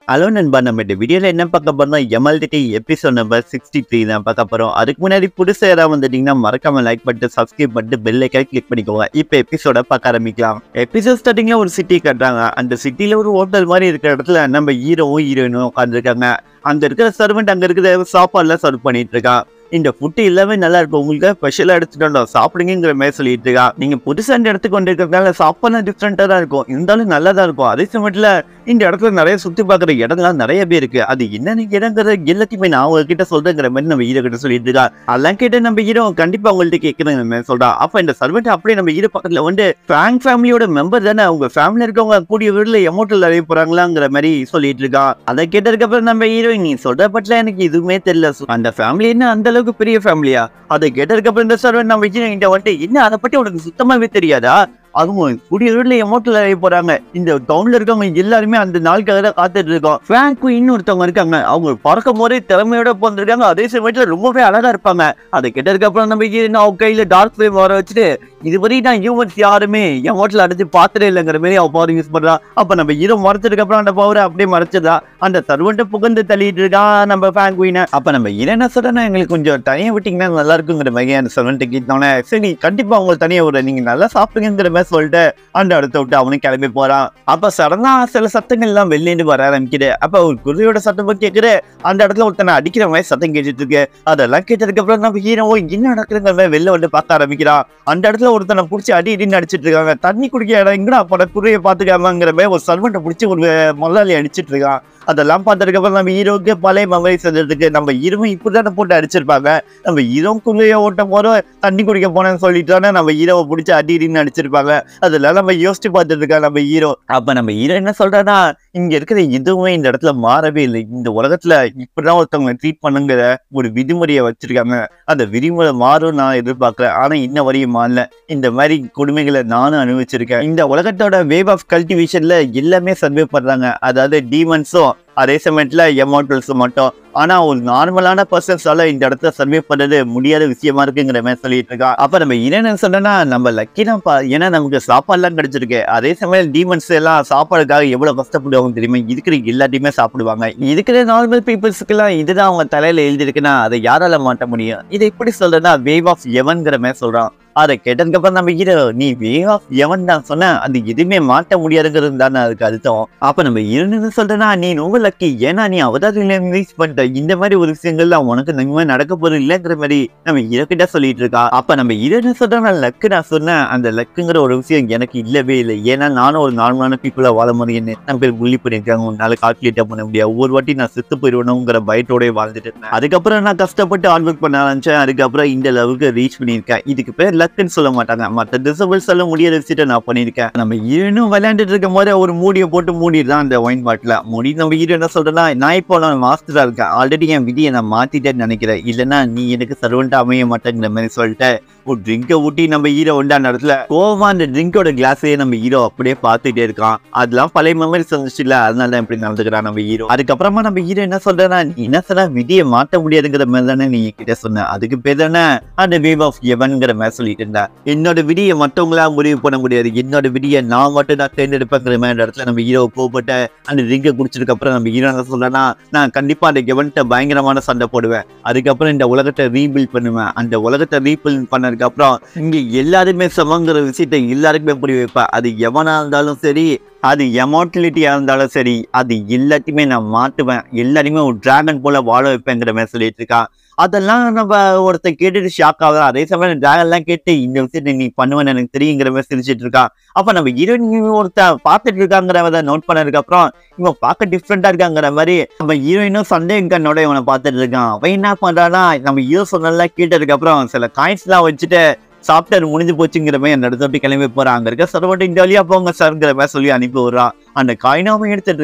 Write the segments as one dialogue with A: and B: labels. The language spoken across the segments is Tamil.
A: ஹலோ நண்பா, நம்ம இந்த வீடியோல என்ன பார்க்க போறோம்னா எம்எல்டிடி எபிசோட் நம்பர் 63 தான் பார்க்க போறோம். அதுக்கு முன்னாடி புதுசா யாராவது வந்துட்டீங்கன்னா மறக்காம லைக் பண்ணிட்டு சப்ஸ்கிரைப் பண்ணிட்டு பெல் ஐக்கான் கிளிக் பண்ணிக்கோங்க. இப்போ எபிசோட பார்க்க ஆரம்பிக்கலாம். எபிசோட் ஸ்டார்டிங்ல ஒரு சிட்டி கட்டுறாங்க. அந்த சிட்டில ஒரு ஹோட்டல் மாதிரி இருக்கிற இடத்துல நம்ம ஹீரோவும் ஹீரோயினும் உட்காந்துருக்காங்க. அந்த இருக்கிற சர்வெண்ட் அங்க இருக்கிற சாப்பாடுலாம் சர்வ் பண்ணிட்டு இருக்கான். இந்த ஃபுட்டு எல்லாமே நல்லா இருக்கும், உங்களுக்கு ஸ்பெஷலா எடுத்துட்டு சாப்பிடுங்கிற மாதிரி சொல்லிட்டு இருக்கா. நீங்க புதுசா இந்த இடத்துக்கு கொண்டு இருக்கிறதுனால சாப்பாடு டிஃப்ரெண்டா தான் இருக்கும், இருந்தாலும் நல்லா தான் இருக்கும். அதே சமயத்துல இந்த இடத்துல நிறைய சுத்தி பார்க்குற இடங்கள்லாம் நிறைய பேர் இருக்கு. அது என்னென்ன இடங்கிற எல்லாத்தையுமே நான் உங்ககிட்ட சொல்றேங்கிற மாதிரி நம்ம ஹீரோ கிட்ட சொல்லிட்டு இருக்கா. அதெல்லாம் கேட்டு நம்ம ஹீரோ கண்டிப்பா அவங்கள்ட்ட கேட்கணுங்கிற மாதிரி சொல்றா. அப்ப இந்த சர்வெண்ட் அப்படியே நம்ம ஹீரோ பக்கத்துல வந்து ஃபிராங்க் ஃபேமிலியோட மெம்பர் தானே, அவங்க ஃபேமிலியில இருக்கவங்க கூடிய வீடுல எமோட்டல் அறிய போறாங்களாங்கிற மாதிரி சொல்லிட்டு இருக்கா. அதை கேட்டதுக்கு அப்புறம் நம்ம ஹீரோ நீ சொல்ற பட்ல எனக்கு எதுவுமே தெரியல, அந்த ஃபேமிலி என்ன அந்த அளவுக்கு பெரிய ஃபேமிலியா? அதை கேட்டதுக்கு அப்புறம் இந்த சர்வெண்ட் நம்ம ஹீரோ வந்துட்டு என்ன அதை பத்தி உனக்கு சுத்தமாவே தெரியாதா? அதுவும் கூடிய வீட்டுல எமோட்டல் அறிய போறாங்க. இந்த டவுன்ல இருக்கவங்க எல்லாருமே அந்த நாளுக்காக தான் காத்துட்டு இருக்கோம். ஃபிராங்க் இன்னொருத்தவங்க இருக்காங்க, அவங்க பறக்கும் போதே திறமையோட போந்திருக்காங்க. அதே சமயத்துல ரொம்பவே அழகா இருப்பாங்க. அதை கேட்டதுக்கு அப்புறம் நம்ம அவங்க கையில டார்க் ஃபிளேம் வர வச்சுட்டு இதுவரை நான் ஹியூமன்ஸ் யாருமே எமோட்டல் அடைச்சு பார்த்ததே இல்லைங்கிற மாதிரி அவ பவர் யூஸ் பண்றா. அப்ப நம்ம ஹீரோ மறைச்சதுக்கு அப்புறம் அந்த பவரை அப்படியே மறைச்சதா அந்த சர்வெண்ட்டை புகழ்ந்து தள்ளிட்டு இருக்கான் நம்ம ஃபிராங்க் குயினை. அப்ப நம்ம என்ன சொல்றேன்னா எங்களுக்கு கொஞ்சம் தனியா விட்டீங்கன்னா நல்லா இருக்குங்கிற மாதிரி அந்த சர்வெண்ட்டை கேட்டோன்னே சரி கண்டிப்பா அவங்க தனியா விட நீங்க நல்லா சாப்பிடுங்கிற மாதிரி சொல்லிட்டு அந்த இடத்த விட்டு அவனும் கிளம்பி போறான். அப்ப சடனா சில சத்தங்கள் எல்லாம் வெளியேண்டு வர ஆரம்பிக்குது. அப்ப ஒரு குதிரையோட சத்தம் கேட்குது. அந்த இடத்துல ஒருத்தனை அடிக்கிற மாதிரி சத்தம் கேட்டுட்டு இருக்கு. அதெல்லாம் கேட்டதுக்கு அப்புறம் நம்ம ஹீரோ என்ன நடக்குதுங்கிற மாதிரி வெளில வந்து பார்க்க ஆரம்பிக்கிறான். அந்த இடத்துல ஒருத்தனை பிடிச்சி அடி இடின்னு அடிச்சிட்டு இருக்காங்க. தண்ணி குடிக்க இடம் எங்கடா அப்ப குதிரையை பாத்துக்காமங்கிற மாதிரி ஒரு சர்வெண்ட்டை பிடிச்சி ஒரு முதலாளி அடிச்சிட்டு இருக்கான். அதெல்லாம் பார்த்ததுக்கு அப்புறம் நம்ம ஹீரோக்கு பழைய மெமரி செஞ்சதுக்கு நம்ம ஹீரோவும் இப்படிதானே போட்டு அடிச்சிருப்பாங்க. நம்ம ஹீரோ குதிரையை ஓட்டும் போதும் தண்ணி குடிக்க போனேன்னு சொல்லிட்டோன்னா நம்ம ஹீரோவை பிடிச்சி அடி இடின்னு அடிச்சிருப்பாங்க. அதெல்லாம் நம்ம யோசிச்சு பார்த்துட்டு இருக்கா நம்ம ஹீரோ. அப்ப நம்ம ஹீரோ என்ன சொல்றான்னா இங்க இருக்கிற எதுவுமே இந்த இடத்துல மாறவே இல்லை, இந்த உலகத்துல இப்படிதான் ஒருத்தவங்க ட்ரீட் பண்ணுங்கிற ஒரு விதிமுறையை வச்சிருக்காங்க. அந்த விதிமுறை மாறும் நான் எதிர்பார்க்கிறேன், ஆனா இன்ன வரையும் மாறல. இந்த மாதிரி கொடுமைகளை நானும் அனுபவிச்சிருக்கேன். இந்த உலகத்தோட வேவ் ஆஃப் கல்டிவேஷன்ல எல்லாமே சர்வே பண்றாங்க, அதாவது டீமன்ஸும் அதே சமயத்துல எமோட்டல்ஸ் மட்டும். ஆனா ஒரு நார்மலான பர்சன்ஸால இந்த இடத்துல சர்வே பண்றது முடியாத விஷயமா இருக்குங்கிற மாதிரி சொல்லிட்டு இருக்கா. அப்ப நம்ம என்ன சொன்னா நம்ம லக்கி தான், ஏன்னா நமக்கு சாப்பாடுலாம் கிடைச்சிருக்கு. அதே சமயம் டீமன்ஸ் எல்லாம் சாப்பாடுக்காக எவ்வளவு கஷ்டப்படுவாங்க தெரியுமா? இருக்கிற எல்லாத்தையுமே சாப்பிடுவாங்க. இருக்கிற நார்மல் பீப்புள்ஸுக்கு எல்லாம் இதுதான் அவங்க தலையில எழுதிருக்குன்னா அதை யாரால மாட்ட முடியும்? இதை எப்படி சொல்றேன்னா வேவ் ஆஃப் எவன்கிற மாதிரி சொல்றான். அதை கேட்டதுக்கு அப்புறம் நம்ம ஹீரோ நீ வேவ் ஆஃப் எவன் தான் சொன்ன, அது எதுவுமே மாட்ட முடியாதுங்கிறது தானே அதுக்கு அர்த்தம். அப்ப நம்ம ஹீரோன்னு சொல்றேன்னா நீ ரொம்ப லக்கி, ஏன்னா நீ அவதாரில ரிலீஸ் பண்ணிட்ட. இந்த மாதிரி ஒரு விஷயங்கள்லாம் உனக்கு நம்ம நடக்க போறது இல்லைங்கிற மாதிரி நம்ம ஹீரோ கிட்ட சொல்லிட்டு இருக்கா. அப்ப நம்ம ஹீரோன்னு சொல்றேன் லக்கு நான் சொன்னேன், அந்த லக்குங்கிற ஒரு விஷயம் எனக்கு இல்லவே இல்லை. ஏன்னா நானும் ஒரு நார்மலான பீப்புளா வாழ முடியும்னு நம்ம பேர் புள்ளி பண்ணிருக்காங்க. உன்னால கால்குலேட்டா பண்ண முடியாது, ஒவ்வொரு வாட்டி நான் செத்து போயிடுவேணுங்கிற பயத்தோட வாழ்ந்துட்டு இருந்தேன். அதுக்கப்புறம் நான் கஷ்டப்பட்டு ஹார்ட் ஒர்க் பண்ண ஆரம்பிச்சேன். அதுக்கப்புறம் இந்த லெவலுக்கு ரீச் பண்ணியிருக்கேன். இதுக்கு பேர் லக்குன்னு சொல்ல மாட்டாங்க, மற்ற டிசபிள் சொல்ல முடியாத விஷயத்தை நான் பண்ணியிருக்கேன். நம்ம ஹீரோனும் விளையாண்டுட்டு இருக்கும் போது ஒரு மூடியை போட்டு மூடிடுதான் அந்த ஒயின் பாட்டில மூடி. நம்ம ஹீரோ என்ன சொல்றேன்னா நான் இப்போ மாஸ்டரா இருக்கேன், ஆல்ரெடி என் விதியை நான் மாத்திட்டேன்னு நினைக்கிறேன், இல்லைன்னா நீ எனக்கு சர்வெண்டா அமைய மாட்டேங்கிற மாதிரி சொல்லிட்டு ஒரு ட்ரிங்கை ஊட்டி நம்ம ஹீரோ வந்து அந்த இடத்துல கோவமா அந்த ட்ரிங்கோட கிளாஸையே நம்ம ஹீரோ அப்படியே பார்த்துட்டே இருக்கான். அதெல்லாம் பழைய மெமரி வந்துச்சு இல்ல, அதனால தான் இப்படி நடந்துக்கிறான் நம்ம ஹீரோ. அதுக்கப்புறமா நம்ம ஹீரோ என்ன சொல்றேன்னா நீ என்ன சொன்னா விதியை மாற்ற முடியாதுங்கிற மாதிரி தானே நீ கிட்ட சொன்ன, அதுக்கு பேர் தானே அந்த வேவ் ஆஃப் எவன்ங்கிற மாதிரி சொல்லிட்டு இருந்தேன். என்னோட விதியை மற்றவங்களா முடிவு பண்ண முடியாது, என்னோட விதியை நான் மட்டும் நான் தேர்ந்தெடுப்பேங்கிற மாதிரி இடத்துல நம்ம ஹீரோ கோபப்பட்ட அந்த ட்ரிங்கை குடிச்சதுக்கு அப்புறம் நம்ம ஹீரோ என்ன சொல்றேன்னா நான் கண்டிப்பா அந்த எவன்கிட்ட பயங்கரமான சண்டை போடுவேன், அதுக்கப்புறம் இந்த உலகத்தை ரீபில்ட் பண்ணுவேன். அந்த உலகத்தை ரீபில்ட் பண்ணதுக்கு அப்புறம் இங்க எல்லாருமே சமங்கிற விஷயத்தை எல்லாருக்குமே புரிய வைப்பேன். அது எவனா இருந்தாலும் சரி, அது எமோட்டிலிட்டியா இருந்தாலும் சரி, அது எல்லாத்தையுமே நான் மாட்டுவேன், எல்லாருமே ஒரு டிராகன் போல வாழ வைப்பேங்கிற மாதிரி சொல்லிட்டு இருக்கான். அதெல்லாம் நம்ம ஒருத்தர் கேட்டுட்டு ஷாக் ஆகுது. அதே சமயம் டிராகன்லாம் கேட்டு இந்த விஷயத்தை நீ பண்ணுவேன்னு எனக்கு தெரியுங்கிற மாதிரி சிரிச்சிட்டு இருக்கான். அப்ப நம்ம ஹீரோயின் ஒருத்தர் பார்த்துட்டு இருக்காங்கிறத நோட் பண்ணதுக்கு அப்புறம் இவன் பார்க்க டிஃப்ரெண்டா இருக்காங்கிற மாதிரி நம்ம ஹீரோயினும் சந்தேகம் கண்ணோட இவனை பார்த்துட்டு இருக்கான். அவன் என்ன பண்றான்னா நம்ம ஹீரோ சொன்னதெல்லாம் கேட்டதுக்கு அப்புறம் சில காயின்ஸ் எல்லாம் வச்சுட்டு சாப்டர் முடிஞ்சு போச்சுங்கிற மாதிரி அந்த இடத்த கிளம்பி போறான். அங்க இருக்க சர்வெண்ட் இந்த வழியா போங்க சார்ங்கிற மாதிரி சொல்லி அனுப்பி விடுறான். அந்த காயினாவும் எடுத்துட்டு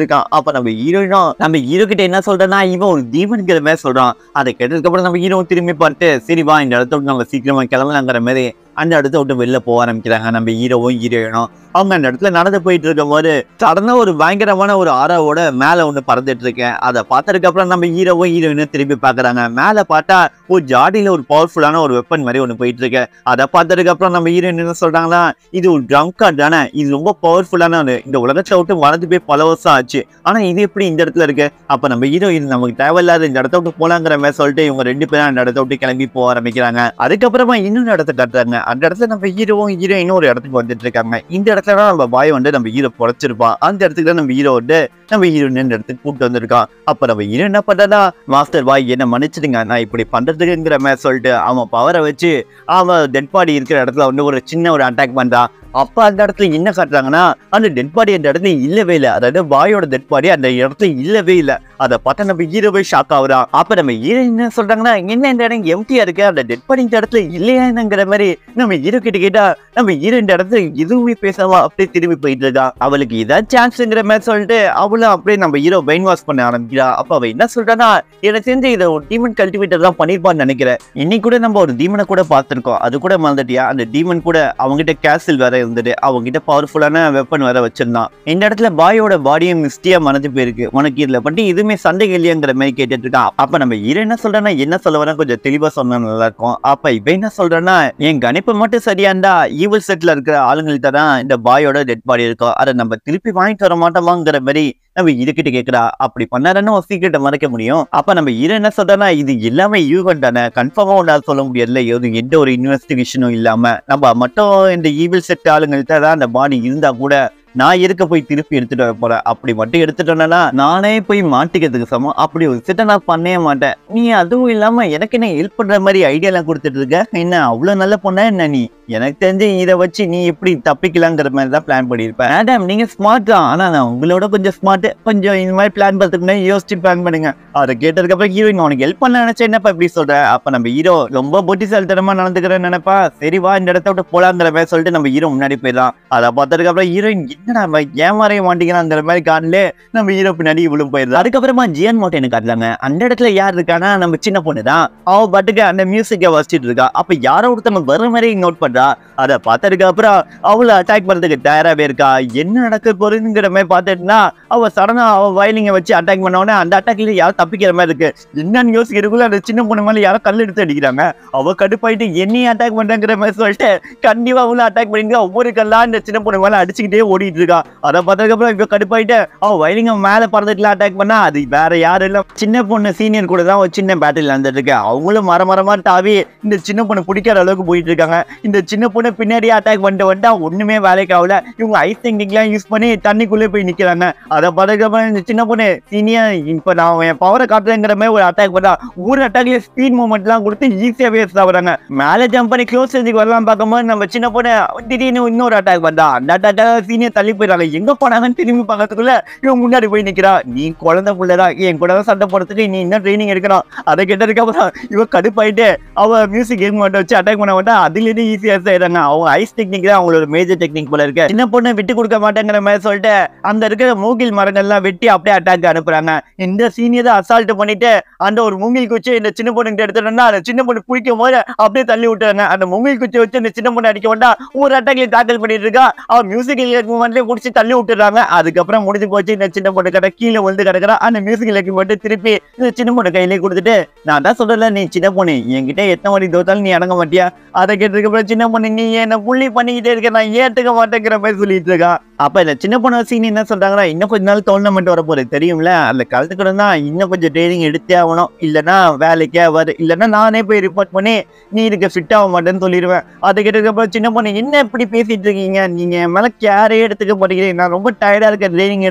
A: இருக்கான். அப்ப நம்ம ஹீரோயினும் நம்ம ஹீரோ கிட்ட என்ன சொல்றேன்னா இவன் ஒரு தீமன்கிற மாதிரி சொல்றான். அதை கேட்டதுக்கு அப்புறம் நம்ம ஹீரோ திரும்பி பார்த்து சரி வா இந்த இடத்துல நம்ம சீக்கிரமா கிளம்பலாங்கிற மாதிரி அந்த இடத்த விட்டு வெளில போக ஆரம்பிக்கிறாங்க நம்ம ஹீரோவும் ஹீரோயினும். அவங்க அந்த இடத்துல நடந்து போயிட்டு இருக்கும் போது சடனா ஒரு பயங்கரமான ஒரு ஆறாவோட மேல ஒண்ணு பறந்துட்டு இருக்கேன். அதை பார்த்ததுக்கு அப்புறம் நம்ம ஹீரோவும் ஹீரோயினும் திரும்பி பாக்குறாங்க. மேல பார்த்தா ஒரு ஜாடியில ஒரு பவர்ஃபுல்லான ஒரு வெப்பன் மாதிரி ஒண்ணு போயிட்டு இருக்கு. அதை பார்த்ததுக்கு அப்புறம் நம்ம ஹீரோயின் என்ன சொல்றாங்களா, இது ஒரு ட்ரம் கார்டு தானே, இது ரொம்ப பவர்ஃபுல்லான இந்த உலகத்தை விட்டு வளர்ந்து போய் பல வருஷம் ஆச்சு, ஆனா இது எப்படி இந்த இடத்துல இருக்கு? அப்ப நம்ம ஹீரோயின் நமக்கு தேவையில்லாத இந்த இடத்த விட்டு போலாங்கிற மாதிரி சொல்லிட்டு இவங்க 2 பேரும் அந்த இடத்த விட்டு கிளம்பி போக ஆரம்பிக்கிறாங்க. அதுக்கப்புறமா இன்னொரு இடத்த கட்டுறாங்க. அந்த இடத்துல நம்ம ஹீரோவும் ஹீரோயினும் ஒரு இடத்துக்கு வந்துட்டு இருக்காங்க. இந்த இடத்துல தான் நம்ம பாய் வந்து நம்ம ஹீரோ பொழைச்சிருப்பான். அந்த இடத்துக்கு தான் நம்ம ஹீரோ வந்து நம்ம ஹீரோயின் இடத்துக்கு கூப்பிட்டு வந்திருக்கான். அப்ப நம்ம ஹீரோ என்ன பண்றா, மாஸ்டர் பாய் என்ன மன்னிச்சிடுங்க, நான் இப்படி பண்றதுக்குங்கிற மாதிரி சொல்லிட்டு அவன் பவரை வச்சு அவன் டெட் பாடி இருக்கிற இடத்துல வந்து ஒரு சின்ன ஒரு அட்டாக் பண்றான். அப்ப அந்த இடத்துல என்ன காட்டுறாங்கன்னா, அந்த டெட் பாடி அந்த இடத்துல இல்லவே இல்லை. அதாவது பாயோட டெட் பாடி அந்த இடத்துல இல்லவே இல்லை. அதை பார்த்தா நம்ம ஹீரோவே ஷாக் ஆகுறான். அப்ப நம்ம ஹீரோ என்ன சொல்றாங்கன்னா, என்ன இந்த இடம் எம்டியா இருக்கு, அந்த டெட் பாடி இந்த இடத்துல இல்லையாங்கிற மாதிரி நம்ம ஹீரோ கிட்ட கேட்டா நம்ம ஹீரோ இந்த இடத்துல எதுவுமே பேசாம அப்படியே திரும்பி போயிட்டு இருக்கா. அவளுக்கு இதான் சான்ஸ்ங்கிற மாதிரி சொல்லிட்டு அவளும் அப்படியே நம்ம ஹீரோ பிரெயின் வாஷ் பண்ண ஆரம்பிக்கிறா. அப்ப அவ என்ன சொல்றான்னா, எனக்கு தெரிஞ்சு இதை ஒரு டீமன் கல்டிவேட்டர் தான் பண்ணிருப்பான்னு நினைக்கிறேன். இன்னைக்கு கூட நம்ம ஒரு டீமனை கூட பார்த்திருக்கோம், அது கூட மறந்துட்டியா? அந்த டீமன் கூட அவங்ககிட்ட கேசில் வேற இருந்துட்டு அவங்க கிட்ட பவர்ஃபுல்லான வெப்பன் வேற வச்சிருந்தான். இந்த இடத்துல பாயோட பாடியும் மிஸ்டியா மறந்து போயிருக்கு, உனக்கு இதுல பற்றி எதுவுமே சந்தேகம் இல்லையாங்கிற மாதிரி கேட்டுட்டு இருக்கான். அப்ப நம்ம ஹீரோ என்ன சொல்றேன்னா, என்ன சொல்ல வர கொஞ்சம் தெளிவா சொன்னா நல்லா இருக்கும். அப்ப இவ என்ன சொல்றேன்னா, என் கணிப்பு மட்டும் சரியாண்டா ஈவில் செட்ல இருக்கிற ஆளுங்கள்ட்ட தான் இந்த பாயோட டெட் பாடி இருக்கும், அதை நம்ம திருப்பி வாங்கிட்டு வர மாட்டோமாங்கிற மாதிரி நம்ம இதுகிட்ட கேட்கிறா. அப்படி பண்ணாதானே ஒரு சீக்கிரத்தை மறைக்க முடியும். அப்ப நம்ம ஹீரோ என்ன சொல்றா, இது எல்லாமே யூகன் தானே, கன்ஃபார்மா ஒன்றால் சொல்ல முடியல, எந்த ஒரு இன்வெஸ்டிகேஷனும் இல்லாம நம்ம மட்டும் இந்த ஈவில் செட் ஆளுங்கள்ட்ட தான் அந்த பாடி இருந்தா கூட நான் எதுக்க போய் திருப்பி எடுத்துட்டு வர போறேன், அப்படி மட்டும் எடுத்துட்டோன்னா நானே போய் மாட்டிக்கிறதுக்கு சமம், அப்படி ஒரு சிட்ட நான் பண்ணவே மாட்டேன். நீ அதுவும் இல்லாம எனக்கு என்ன ஹெல்ப் பண்ற மாதிரி ஐடியா எல்லாம் கொடுத்துட்டு இருக்க, என்ன அவ்வளவு நல்ல பொண்ணா என்ன நீ? எனக்கு தெரிஞ்சு இதை வச்சு நீ எப்படி தப்பிக்கலாங்கிற மாதிரி தான் பிளான் பண்ணியிருப்பேன். மேடம் நீங்க ஸ்மார்ட் தான், ஆனா நான் உங்களோட கொஞ்சம் ஸ்மார்ட், கொஞ்சம் இந்த மாதிரி பிளான் பண்ணுறதுக்கு யோசிச்சு பிளான் பண்ணுங்க. அதை கேட்டதுக்கு அப்புறம் ஹீரோயின் உனக்கு ஹெல்ப் பண்ண நினைச்சா என்னப்பா இப்படி சொல்ற? அப்ப நம்ம ஹீரோ ரொம்ப புத்திசாலித்தனமா நடந்துக்கிறேன்னு நினைப்பா, சரி வா இந்த இடத்த விட்டு போலாங்கிற மாதிரி சொல்லிட்டு நம்ம ஹீரோ முன்னாடி போயிடலாம். அதை பார்த்ததுக்கு அப்புறம் ஹீரோயின் என்னடா ஏமாறைய மாட்டேங்கிறாங்கிற மாதிரி காணலே நம்ம ஹீரோ பின்னாடி இவ்வளவு போயிருது. அதுக்கப்புறமா ஜியன் மோட்டேன்னு காட்டுறாங்க. அந்த இடத்துல யார் இருக்கானா, நம்ம சின்ன பொண்ணு தான். அவ பாட்டுக்கு அந்த மியூசிக்கை வச்சிட்டு இருக்கா. அப்ப யாரோ ஒருத்தவங்க வர மாதிரி நோட் பண்றா. அதை பார்த்ததுக்கு அப்புறம் அவளை அட்டாக் பண்றதுக்கு தயாராகவே இருக்கா. என்ன நடக்க போறதுங்கிற மாதிரி பார்த்துட்டுனா அவ சடனா அவ வயலிங்க வச்சு அட்டாக் பண்ணோடனே அந்த அட்டாக்ல யாரும் தப்பிக்கிற மாதிரி இருக்கு. என்னன்னு யோசிக்கிறதுக்குள்ள அந்த சின்ன பொண்ணு மேல யாரும் கல் எடுத்து அடிக்கிறாங்க. அவ கடுப்பாயிட்டு என்னையும் அட்டாக் பண்றங்கிற மாதிரி சொல்லிட்டு கண்டிப்பா அவளை அட்டாக் பண்ணிட்டு ஒவ்வொரு கல்லா இந்த சின்ன பொண்ணு மேல அடிச்சுக்கிட்டே ஓடிட்டு இருக்கா. அதை பார்த்ததுக்கு அப்புறம் இப்ப கடுப்பாயிட்டு அவ வயலிங்க மேல பறந்துட்டுல அட்டாக் பண்ணா அது வேற யாரும் இல்ல, சின்ன பொண்ணு சீனியர் கூட தான் ஒரு சின்ன பேட்டில் நடந்துட்டு இருக்கு. அவங்களும் மரமா தாவி இந்த சின்ன பொண்ணு பிடிக்கிற அளவுக்கு போயிட்டு இருக்காங்க. இந்த சின்ன பொண்ணு பின்னாடியே அட்டாக் பண்ணிட்டு வந்தா ஒண்ணுமே வேலைக்கு ஆகல. இவங்க ஐஸ் டெக்னிக்லாம் யூஸ் பண்ணி தண்ணிக்குள்ளே போய் நிக்கிறாங்க. அதை பார்த்ததுக்கு அப்புறம் இந்த சின்ன பொண்ணு சீனியர் இப்ப நான் என் பவரை காட்டுறேங்கிற மாதிரி ஒரு அட்டாக் பண்ணா ஒரு அட்டாக்ல ஸ்பீட் மூவ்மெண்ட் எல்லாம் கொடுத்து ஈஸியா வேஸ்ட் ஆகுறாங்க. மேல ஜம்ப் பண்ணி க்ளோஸ் ரேஞ்சுக்கு வரலாம் பார்க்கும்போது நம்ம சின்ன பொண்ணு திடீர்னு இன்னொரு அட்டாக் பண்ணா. அந்த அட்டாக் சீனியர் தள்ளி போயிடறாங்க. எங்க போனாங்கன்னு திரும்பி பார்க்கறதுக்குள்ள இவன் முன்னாடி போய் நிக்கிறா. நீ குழந்தை புள்ளதான், என் கூட சண்டை போடுறதுக்கு நீ இன்னும் ட்ரைனிங் எடுக்கணும். அதை கேட்டதுக்கு அப்புறம் இவ கடுப்பாயிட்டு அவ மியூசிக் கேம் வச்சு அட்டாக் பண்ண மாட்டா. அதுல இருந்து ஈஸியா செய்யறாங்க. அவங்க ஐஸ் டெக்னிக் தான் அவங்களோட மேஜர் டெக்னிக் போல இருக்கு. சின்ன பொண்ணு விட்டு கொடுக்க மாட்டேங்கிற மாதிரி சொல்லிட்டு அந்த இருக்கிற மூங்கில் மரங்கள்லாம் வெட்டி அப்படியே அட்டாக் அனுப்புறாங்க. இந்த சீனியரை அசால்ட் பண்ணிட்டு அந்த ஒரு மூங்கில் குச்சி இந்த சின்ன பொண்ணு எடுத்துட்டோம்னா அந்த சின்ன பொண்ணு பிடிக்கும் போது அப்படியே தள்ளி விட்டுறாங்க. அந்த மூங்கில் குச்சி வச்சு இந்த சின்ன பொண்ணு அடிக்க வேண்டா ஒரு அட்டாக்ல டாக்கல் பண்ணிட்டு இருக்கா. அவ மியூசிக் மூமெண்ட்லயே முடிச்சு தள்ளி விட்டுறாங்க. அதுக்கப்புறம் முடிஞ்சு போச்சு. இந்த சின்ன பொண்ணு கடை கீழே வந்து கிடக்குறா. அந்த மியூசிக் இலக்கி மட்டும் திருப்பி இந்த சின்ன பொண்ணு கையிலே கொடுத்துட்டு நான் தான் சொல்றல, நீ சின்ன பொண்ணு என்கிட்ட எத்தனை மணி தோத்தாலும் நீ அடங்க மாட்டியா? அதை கேட்டதுக்கு அப்புறம் சின்ன பொண்ணு நீ என்ன புள்ளி பண்ணிக்கிட்டே இருக்க, நான் ஏத்துக்க மாட்டேங்கிற மாதிரி சொல்லிட்டு இருக்கா. அப்ப இந்த சின்ன பொண்ணு சீனி என்ன சொல்றாங்கன்னா, இன்னும் கொஞ்ச நாள் டோர்னமெண்ட் வர போறது தெரியும்ல, அதுல கலந்துக்கணும் தான் இன்னும் கொஞ்சம் ட்ரைனிங் எடுத்தே ஆகணும், இல்லைன்னா வேலைக்கே வரு, இல்லைன்னா நானே போய் ரிப்போர்ட் பண்ணி நீ இதுக்கு ஃபிட் ஆக மாட்டேன்னு சொல்லிடுவேன். அதை கேட்டதுக்கு அப்புறம் சின்ன பொண்ணு என்ன இப்படி பேசிட்டு இருக்கீங்க, நீங்க என் மேல கேரே எடுத்துக்க மாட்டேங்கிறீங்க, நான் ரொம்ப டயர்டா இருக்கேன் ட்ரைனிங்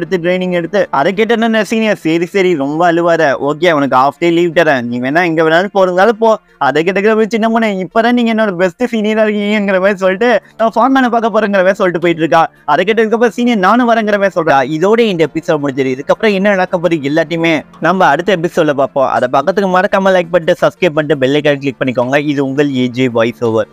A: எடுத்து. அதை கேட்டேன்னா சீனியர் சரி ரொம்ப அழுவாத, ஓகே உனக்கு ஹாஃப் டே லீவ் தரேன், நீ வேணா எங்க வேணாலும் போறதாலும் போ. அதை கேட்டதுக்கு சின்ன பொண்ணு இப்பதான் நீங்க என்னோட பெஸ்ட் சீனியரா இருக்கீங்கிற மாதிரி சொல்லிட்டு நான் ஃபார்மேனை பார்க்க போறேங்கிற மாதிரி சொல்லிட்டு போயிட்டு இருக்கா. அதை கேட்டதுக்கு அப்புறம் சீனியர் நானும் வரங்கிற மாதிரி சொல்றா. இதோட இந்த எபிசோட் முடிஞ்சிரு. இதுக்கப்புறம் என்ன நடக்க போது எல்லாத்தையுமே நம்ம அடுத்த எபிசோட்ல பார்ப்போம். அதை பக்கத்துக்கு மறக்காம லைக் பண்ணிட்டு சப்ஸ்கிரைப் பண்ணிட்டு பெல் ஐகான் கிளிக் பண்ணிக்கோங்க. இது உங்கள் ஏஜே வாய்ஸ் ஓவர்.